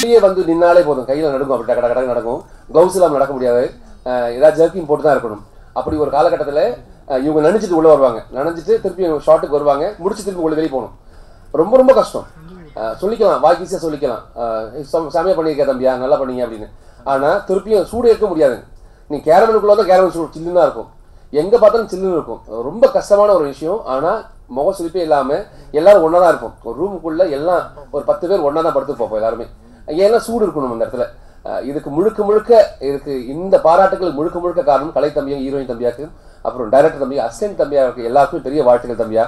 வெளியே வந்து நின்னாலே போதும், கையில் நடக்கும், அப்படி டக்கு டக்கு நடக்கும், க்ளவுஸ் இல்லாமல் நடக்க முடியாது, ஏதாவது ஜர்க்கிங் போட்டு தான் இருக்கணும். அப்படி ஒரு காலகட்டத்தில் இவங்க நினைச்சிட்டு உள்ளே வருவாங்க, நினைச்சிட்டு திருப்பி ஷாட்டுக்கு வருவாங்க, முடிச்சு திருப்பி உள்ள வெளியே போகணும். ரொம்ப ரொம்ப கஷ்டம். சொல்லிக்கலாம், வாய்க்கீஸியாக சொல்லிக்கலாம், செமையாக பண்ணியிருக்கேன் தம்பியா, நல்லா பண்ணீங்க அப்படின்னு. ஆனால் திருப்பியும் சூடு இருக்க முடியாது. நீ கேரமலுக்குள்ள தான் கேரமல் சூடு சில்லுன்னா இருக்கும், எங்கே பார்த்தாலும் சில்லுன்னு இருக்கும். ரொம்ப கஷ்டமான ஒரு விஷயம். ஆனால் முக சுழிப்பே இல்லாமல் எல்லாரும் ஒன்றா தான் இருப்போம். ஒரு ரூமுக்குள்ளே எல்லாம் ஒரு 10 பேர் ஒன்றா தான் படுத்து போப்போம் எல்லாருமே. ஏன்னா சூடு இருக்கணும் அந்த இடத்துல. இதுக்கு முழுக்க இதுக்கு இந்த பாராட்டுகள் முழுக்க காரணம் கலை தம்பியும் ஹீரோயின் தம்பியாக்கு, அப்புறம் டைரக்டர் தம்பியா, அசிஸ்டன்ட் தம்பியாருக்கு எல்லாருக்குமே பெரிய வாழ்த்துக்கள் தம்பியா.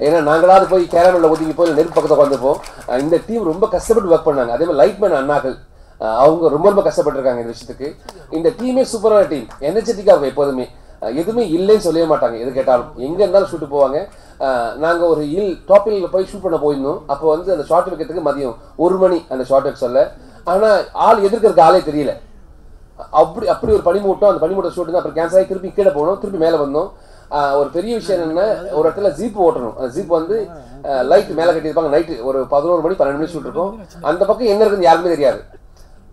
ஏன்னா நாங்களாவது போய் கேரமலில் ஒதுங்கி போய் நெருப்பு பக்கத்தை உட்காந்துப்போம். இந்த டீம் ரொம்ப கஷ்டப்பட்டு ஒர்க் பண்ணாங்க. அதே மாதிரி லைட்மேன் அண்ணாக்கள் அவங்க ரொம்ப கஷ்டப்பட்டுருக்காங்க இந்த விஷயத்துக்கு. இந்த டீமே சூப்பரான டீம், எனர்ஜெட்டிக்காக இருக்கும் எப்போதுமே, எதுவுமே இல்லைன்னு சொல்லவே மாட்டாங்க. எது கேட்டாலும் எங்கே இருந்தாலும் ஷூட்டு போவாங்க. நாங்கள் ஒரு டாப்பில் போய் ஷூட் பண்ண போயிருந்தோம். அப்போ வந்து அந்த ஷார்ட் வைக்கிறதுக்கு மதியம் 1 மணி அந்த ஷார்ட் வைக்க சொல்ல. ஆனால் ஆள் எதிர்க்கிறதுக்கு ஆளே தெரியல. அப்படி ஒரு பனிமூட்டம். அந்த பனிமூட்டம் ஷூட் தான். அப்புறம் கேன்சல் ஆகி திருப்பி கீழே போனோம், திருப்பி மேலே வந்தோம். ஒரு பெரிய விஷயம் என்னென்னா, ஒரு இடத்துல ஜீப் ஓட்டணும். அந்த ஜீப் வந்து லைட் மேலே கட்டியிருப்பாங்க. நைட்டு ஒரு 11 மணி 12 மணி ஷூட் இருக்கும். அந்த பக்கம் என்ன இருக்குன்னு யாருமே தெரியாது.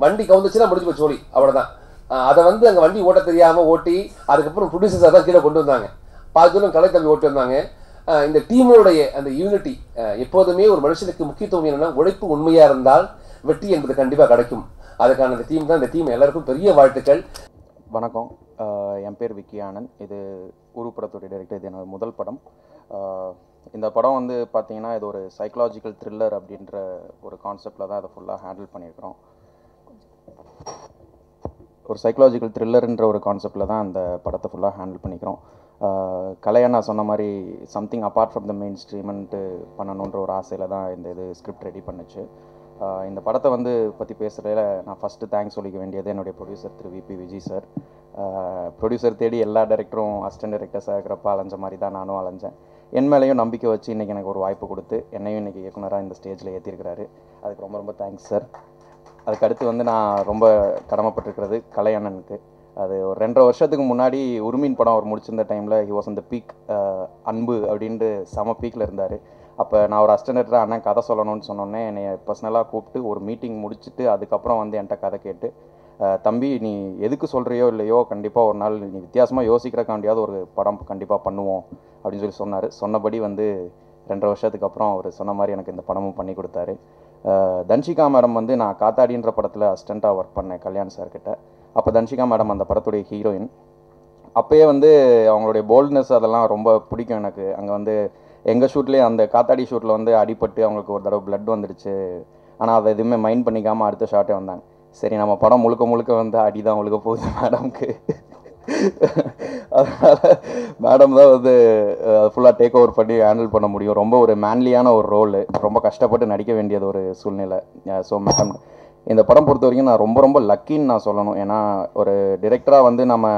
வண்டி கவுந்துச்சுன்னா முடிஞ்சு போய் சோழி, அவ்வளோதான். அதை வந்து அங்கே வண்டி ஓட்ட தெரியாமல் ஓட்டி அதுக்கப்புறம் ப்ரொடியூசர்ஸாக தான் கீழே கொண்டு வந்தாங்க. பாதி தூரம் கலை தம்பி ஓட்டி வந்தாங்க. இந்த டீமோடைய அந்த யூனிட்டி, எப்போதுமே ஒரு மனுஷனுக்கு முக்கியத்துவம் என்னென்னா, உழைப்பு உண்மையாக இருந்தால் வெற்றி என்பது கண்டிப்பாக கிடைக்கும். அதுக்கான இந்த டீம் தான். இந்த டீம் எல்லாருக்கும் பெரிய வாழ்த்துக்கள். வணக்கம், என் பேர் விக்கி ஆனந்த். இது உருப்படத்துடைய டைரக்டர். இது என்னோட முதல் படம். இந்த படம் வந்து பார்த்திங்கன்னா, இது ஒரு சைக்கலாஜிக்கல் த்ரில்லர் அப்படின்ற ஒரு கான்செப்டில் தான் அதை ஃபுல்லாக ஹேண்டில் பண்ணியிருக்கிறோம். ஒரு சைக்கலாஜிக்கல் த்ரில்லர்ன்ற ஒரு கான்செப்டில் தான் அந்த படத்தை ஃபுல்லாக ஹேண்டில் பண்ணிக்கிறோம். கலையண்ணா சொன்ன மாதிரி something apart from the main ஸ்ட்ரீம்ன்ட்டு பண்ணணுன்ற ஒரு ஆசையில் தான் இந்த இது ஸ்கிரிப்ட் ரெடி பண்ணுச்சு. இந்த படத்தை வந்து பற்றி பேசுகிறதில் நான் ஃபஸ்ட்டு தேங்க்ஸ் சொல்லிக்க வேண்டியது என்னுடைய ப்ரொடியூசர் திரு விபி விஜய் சார். ப்ரொடியூசர் தேடி எல்லா டைரக்டரும் அசிஸ்டன்ட் டைரக்டர்ஸாக இருக்கிறப்ப அலைஞ்ச மாதிரி தான் நானும் அலைஞ்சேன். என் மேலேயும் நம்பிக்கை வச்சு இன்றைக்கி எனக்கு ஒரு வாய்ப்பு கொடுத்து என்னையும் இன்றைக்கி இயக்குனராக இந்த ஸ்டேஜில் ஏற்றிருக்கிறாரு. அதுக்கு ரொம்ப ரொம்ப தேங்க்ஸ் சார். அதுக்கடுத்து வந்து நான் ரொம்ப கடமைப்பட்டிருக்கிறது கலையண்ணனுக்கு. அது ஒரு 2.5 வருஷத்துக்கு முன்னாடி உருமீன் படம் அவர் முடிச்சிருந்த டைமில் ஹி வாஸ் அந்த பீக், அன்பு அப்படின்ட்டு செம பீக்கில் இருந்தார். அப்போ நான் ஒரு அசிஸ்டன்ட் அண்ணன் கதை சொல்லணும்னு சொன்னோன்னே என்னை பர்சனலாக கூப்பிட்டு ஒரு மீட்டிங் முடிச்சுட்டு அதுக்கப்புறம் வந்து என்கிட்ட கதை கேட்டு, தம்பி நீ எதுக்கு சொல்கிறியோ இல்லையோ கண்டிப்பாக ஒரு நாள் நீ வித்தியாசமாக யோசிக்கிறக்காண்டியாவது ஒரு படம் கண்டிப்பாக பண்ணுவோம் அப்படின்னு சொல்லி சொன்னார். சொன்னபடி வந்து 2.5 வருஷத்துக்கு அப்புறம் அவர் சொன்ன மாதிரி எனக்கு இந்த படமும் பண்ணி கொடுத்தாரு. தன்ஷிகா மேடம் வந்து நான் காத்தாடின்ற படத்தில் அசிஸ்டண்ட்டாக ஒர்க் பண்ணேன் கல்யாண் சார்கிட்ட. அப்போ தன்ஷிகா மேடம் அந்த படத்துடைய ஹீரோயின். அப்போயே வந்து அவங்களுடைய போல்ட்னஸ் அதெல்லாம் ரொம்ப பிடிக்கும் எனக்கு. அங்கே வந்து எங்கள் ஷூட்லேயே அந்த காத்தாடி ஷூட்டில் வந்து அடிபட்டு அவங்களுக்கு ஒரு தடவை பிளட் வந்துடுச்சு. ஆனால் அதை எதுவுமே மைண்ட் பண்ணிக்காமல் அடுத்த ஷாட்டே வந்தாங்க. சரி நம்ம படம் முழுக்க வந்து அடி தான் ஒழுக போகுது மேடம்க்கு. அதனால் மேடம் தான் வந்து ஃபுல்லாக டேக் ஓவர் பண்ணி ஹேண்டில் பண்ண முடியும். ரொம்ப ஒரு மேன்லியான ஒரு ரோலு, ரொம்ப கஷ்டப்பட்டு நடிக்க வேண்டியது ஒரு சூழ்நிலை. ஸோ மேடம் இந்த படம் பொறுத்த வரைக்கும் நான் ரொம்ப லக்கின்னு நான் சொல்லணும். ஏன்னா ஒரு டிரெக்டராக வந்து நம்ம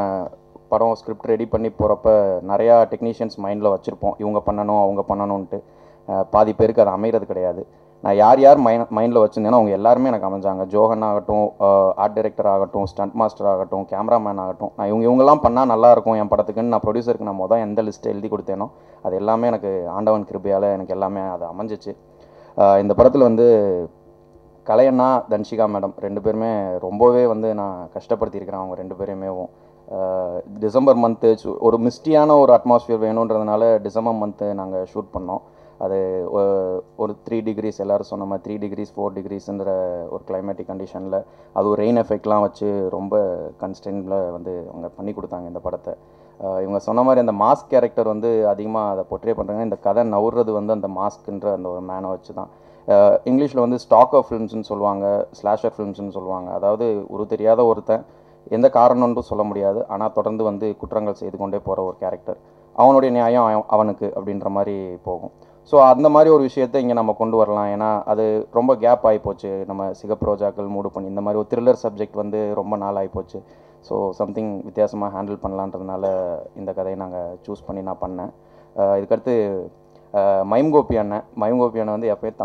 படம் ஸ்கிரிப்ட் ரெடி பண்ணி போகிறப்ப நிறையா டெக்னீஷியன்ஸ் மைண்டில் வச்சுருப்போம், இவங்க பண்ணணும் அவங்க பண்ணணுன்ட்டு. பாதி பேருக்கு அது அமைகிறது கிடையாது. நான் யார் மைண்டில் வச்சுருந்தேன்னா அவங்க எல்லாருமே எனக்கு அமைஞ்சாங்க. ஜோஹன் ஆகட்டும், ஆர்ட் டைரக்டர் ஆகட்டும், ஸ்டண்ட் மாஸ்டர் ஆகட்டும், கேமராமேன் ஆகட்டும். நான் இவங்கெல்லாம் பண்ணால் நல்லாயிருக்கும் என் படத்துக்குன்னு நான் ப்ரொடியூசருக்கு நான் எந்த லிஸ்ட்டை எழுதி கொடுத்தேனோ அது எல்லாமே எனக்கு ஆண்டவன் கிருபையால் எனக்கு எல்லாமே அது அமைஞ்சிச்சு. இந்த படத்தில் வந்து கலையண்ணா, தன்ஷிகா மேடம் 2 பேருமே ரொம்பவே வந்து நான் கஷ்டப்படுத்தியிருக்கிறேன். அவங்க 2 பேரையுமேவும் டிசம்பர் மந்த்து ஒரு மிஸ்டியான ஒரு அட்மாஸ்ஃபியர் வேணுன்றதுனால டிசம்பர் மந்த்து நாங்கள் ஷூட் பண்ணோம். அது ஒரு 3 டிகிரிஸ் எல்லோரும் சொன்ன மாதிரி 3 டிகிரிஸ் 4 டிகிரிஸ்ன்ற ஒரு கிளைமேட்டிக் கண்டிஷனில் அது ஒரு ரெயின் எஃபெக்ட்லாம் வச்சு ரொம்ப கன்ஸ்டன்டில் வந்து அவங்க பண்ணி கொடுத்தாங்க இந்த படத்தை. இவங்க சொன்ன மாதிரி அந்த மாஸ்க் கேரக்டர் வந்து அதிகமாக அதை பொர்ட்ரே பண்ணுறாங்க. இந்த கதை நவுறது வந்து அந்த மாஸ்க்குன்ற அந்த ஒரு மேனை வச்சு தான். இங்கிலீஷில் வந்து ஸ்டாக்கர் ஃபிலிம்ஸ்னு சொல்லுவாங்க, ஸ்லாஷர் ஃபிலிம்ஸ்னு சொல்லுவாங்க. அதாவது ஒரு தெரியாத ஒருத்தன் எந்த காரணம்ன்றும் சொல்ல முடியாது, ஆனால் தொடர்ந்து வந்து குற்றங்கள் செய்து கொண்டே போகிற ஒரு கேரக்டர். அவனுடைய நியாயம் அவனுக்கு அப்படின்ற மாதிரி போகும். ஸோ அந்த மாதிரி ஒரு விஷயத்தை இங்கே நம்ம கொண்டு வரலாம். ஏன்னா அது ரொம்ப கேப் ஆகிப்போச்சு. நம்ம சிகப்பு ரோஜாக்கள், மூடு பண்ணி இந்த மாதிரி ஒரு த்ரில்லர் சப்ஜெக்ட் வந்து ரொம்ப நாள் ஆகிப்போச்சு. ஸோ சம்திங் வித்தியாசமாக ஹேண்டில் பண்ணலான்றதுனால இந்த கதையை நாங்கள் சூஸ் பண்ணி நான் பண்ணேன். இதுக்கடுத்து மைம்கோபி அண்ணன் வந்து எப்போயும்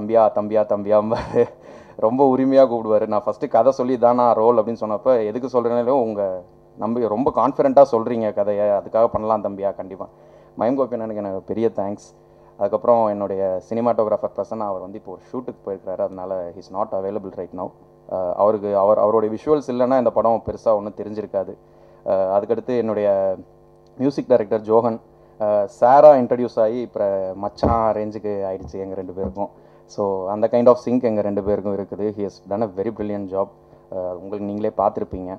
தம்பியாம்பாரு, ரொம்ப உரிமையாக கூப்பிடுவார். நான் ஃபஸ்ட்டு கதை சொல்லி தான் நான் ரோல் அப்படின்னு சொன்னப்போ எதுக்கு சொல்கிறேனாலும் உங்கள் ரொம்ப கான்ஃபிடென்ட்டாக சொல்கிறீங்க கதையை, அதுக்காக பண்ணலாம் தம்பியா கண்டிப்பாக. மைம்கோபி அண்ணனுக்கு எனக்கு பெரிய தேங்க்ஸ். அதுக்கப்புறம் என்னுடைய சினிமாட்டோகிராஃபர் பிரசன்னா அவர் வந்து இப்போ ஒரு ஷூட்டுக்கு போயிருக்காரு, அதனால he's not available right now. அவருடைய விஷுவல்ஸ் இல்லைன்னா இந்த படம் பெருசாக ஒன்றும் தெரிஞ்சிருக்காது. அதுக்கடுத்து என்னுடைய மியூசிக் டைரக்டர் ஜோஹன், சாரா இன்ட்ரடியூஸ் ஆகி இப்போ மச்சான் ரேஞ்சுக்கு ஆயிடுச்சு எங்கள் 2 பேருக்கும். ஸோ அந்த கைண்ட் ஆஃப் சிங்க் எங்கள் 2 பேருக்கும் இருக்குது. He has done a very brilliant job. உங்களுக்கு நீங்களே பார்த்துருப்பீங்க.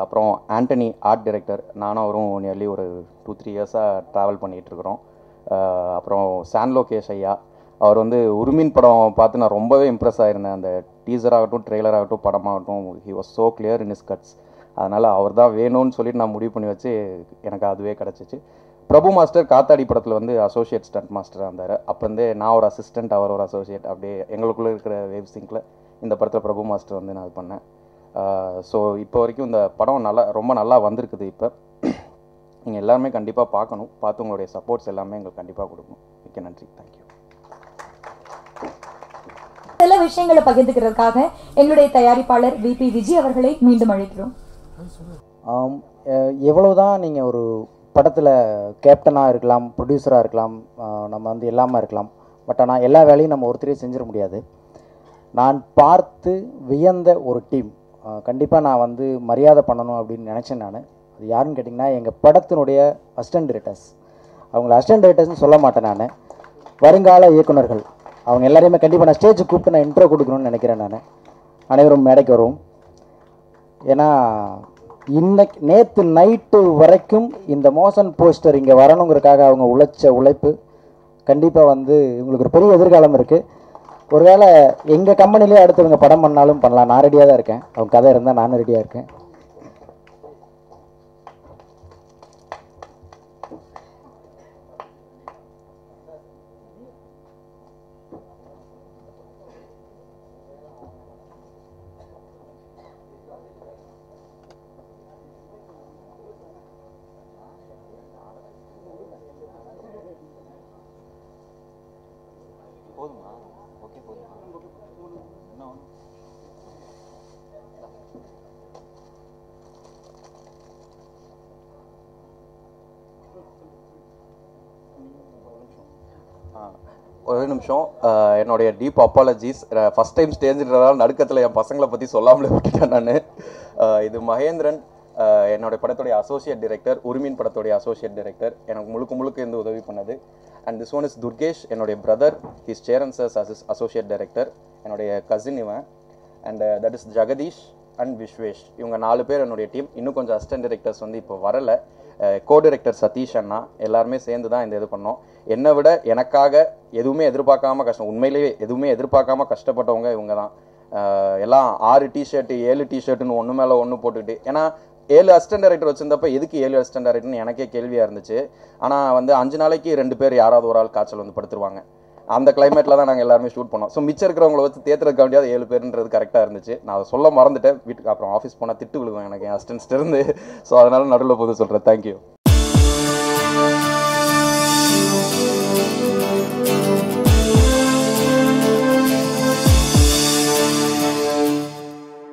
அப்புறம் ஆண்டனி ஆர்ட் டைரக்டர், நானும் அவரும் நியர்லி ஒரு 2-3 இயர்ஸாக ட்ராவல் பண்ணிகிட்ருக்குறோம். அப்புறம் சான் லோகேஷ் ஐயா, அவர் வந்து உருமின் படம் பார்த்து நான் ரொம்பவே இம்ப்ரெஸ் ஆகிருந்தேன். அந்த டீசர் ஆகட்டும், ட்ரெய்லர் ஆகட்டும், படமாகட்டும், he was so clear in his guts. அதனால் அவர் தான் வேணும்னு சொல்லிட்டு நான் முடிவு பண்ணி வச்சு எனக்கு அதுவே கிடச்சிச்சு. பிரபு மாஸ்டர் காத்தாடி படத்தில் வந்து அசோசியேட் ஸ்டண்ட் மாஸ்டராக இருந்தார். அப்போ வந்து நான் ஒரு அசிஸ்டண்ட், அவர் ஒரு அசோசியேட், அப்படியே எங்களுக்குள்ளே இருக்கிற வேவ் சிங்கில் இந்த படத்தில் பிரபு மாஸ்டர் வந்து நான் இது பண்ணேன். ஸோ இப்போ வரைக்கும் இந்த படம் ரொம்ப நல்லா வந்திருக்குது. இப்போ நீங்கள் எல்லாருமே கண்டிப்பாக பார்க்கணும். பார்த்து உங்களுடைய சப்போர்ட்ஸ் எல்லாமே எங்களுக்கு கண்டிப்பாக கொடுக்கணும். மிக்க நன்றி. தேங்க்யூ. சில விஷயங்களை பகிர்ந்துக்கிறதுக்காக எங்களுடைய தயாரிப்பாளர் விபி விஜய் அவர்களை மீண்டும் அழைக்கிறோம். எவ்வளவுதான் நீங்கள் ஒரு படத்தில் கேப்டனாக இருக்கலாம், ப்ரொடியூசராக இருக்கலாம், நம்ம வந்து எல்லாமே இருக்கலாம். பட் ஆனால் எல்லா வேலையும் நம்ம ஒருத்தரே செஞ்சிட முடியாது. நான் பார்த்து வியந்த ஒரு டீம் கண்டிப்பாக நான் வந்து மரியாதை பண்ணணும் அப்படின்னு நினச்சேன். நான் அது யாருன்னு கேட்டிங்கன்னா எங்கள் படத்தினுடைய அசிஸ்டன்ட் டைரக்டர்ஸ். அவங்கள அசிஸ்டன்ட் டைரக்டர்ஸ்னு சொல்ல மாட்டேன், நான் வருங்கால இயக்குனர்கள். அவங்க எல்லாரையுமே கண்டிப்பாக நான் ஸ்டேஜுக்கு கூப்பிட்டு நான் இன்ட்ரோ கொடுக்கணும்னு நினைக்கிறேன். நான் அனைவரும் மேடைக்கு வருவோம். ஏன்னா நேற்று நைட்டு வரைக்கும் இந்த மோஷன் போஸ்டர் இங்கே வரணுங்கிறதுக்காக அவங்க உழைச்ச உழைப்பு கண்டிப்பாக வந்து இவங்களுக்கு ஒரு பெரிய எதிர்காலம் இருக்குது. ஒருவேளை எங்கள் கம்பெனிலே அடுத்தவங்க படம் பண்ணாலும் பண்ணலாம். நான் ரெடியாக தான் இருக்கேன். அவங்க கதை இருந்தால் நானும் ரெடியாக இருக்கேன். போதுமா? ஓகே, போதுமா? ஒரு நிமிஷம், என்னுடைய டீப் அப்பாலஜிஸ். ஃபஸ்ட் டைம் ஸ்டேஜ்ன்றதால நடுக்கத்தில் என் பசங்களை பற்றி சொல்லாமலே விட்டுட்டேன் நான். இது மகேந்திரன், என்னுடைய படத்துடைய அசோசியேட் டைரக்டர், உரிமின் படத்துடைய அசோசியேட் டைரக்டர், எனக்கு முழுக்க இருந்து உதவி பண்ணது. And this one is Durgesh, என்னுடைய brother, his Cheran sir's associate director, என்னுடைய கசின் இவன். And that is Jagadish and Vishwesh. இவங்க 4 பேர் என்னுடைய டீம். இன்னும் கொஞ்சம் அசிஸ்டன்ட் டைரக்டர்ஸ் வந்து இப்போ வரலை. கோ டைரக்டர் சதீஷ் அண்ணா, எல்லாருமே சேர்ந்து தான் இந்த இது பண்ணோம். என்னை விட எனக்காக எதுவுமே எதிர்பார்க்காம உண்மையிலேயே எதுவுமே எதிர்பார்க்காம கஷ்டப்பட்டவங்க இவங்க தான். எல்லாம் 6 டிஷர்ட்டு 7 டிஷர்ட்டுன்னு ஒன்று மேலே ஒன்று போட்டுக்கிட்டு, ஏன்னா 7 அசிஸ்டன்ட் டைரக்டர் வச்சிருந்தப்ப எதுக்கு 7 அசிஸ்டன்ட் டைரக்டர்னு எனக்கே கேள்வியாக இருந்துச்சு. ஆனால் வந்து 5 நாளைக்கு 2 பேர் யாராவது ஒரு ஆள் காய்ச்சல் வந்து படுத்துருவாங்க. அந்த கிளைமேட்டில் தான் நாங்கள் எல்லாருமே ஷூட் பண்ணோம். ஸோ மிச்சம் இருக்கிறவங்கள வச்சு தேத்துறதுக்கு வேண்டியது 7 பேருன்றது கரெக்டாக இருந்துச்சு. நான் அதை சொல்ல மறந்துட்டேன். வீட்டுக்கு அப்புறம் ஆஃபீஸ் போனால் திட்டு விழுவேன் எனக்கு அசிஸ்டன்ஸ்ட்டு இருந்து. ஸோ அதனால் நடுவில் போது சொல்கிறேன். தேங்க்யூ.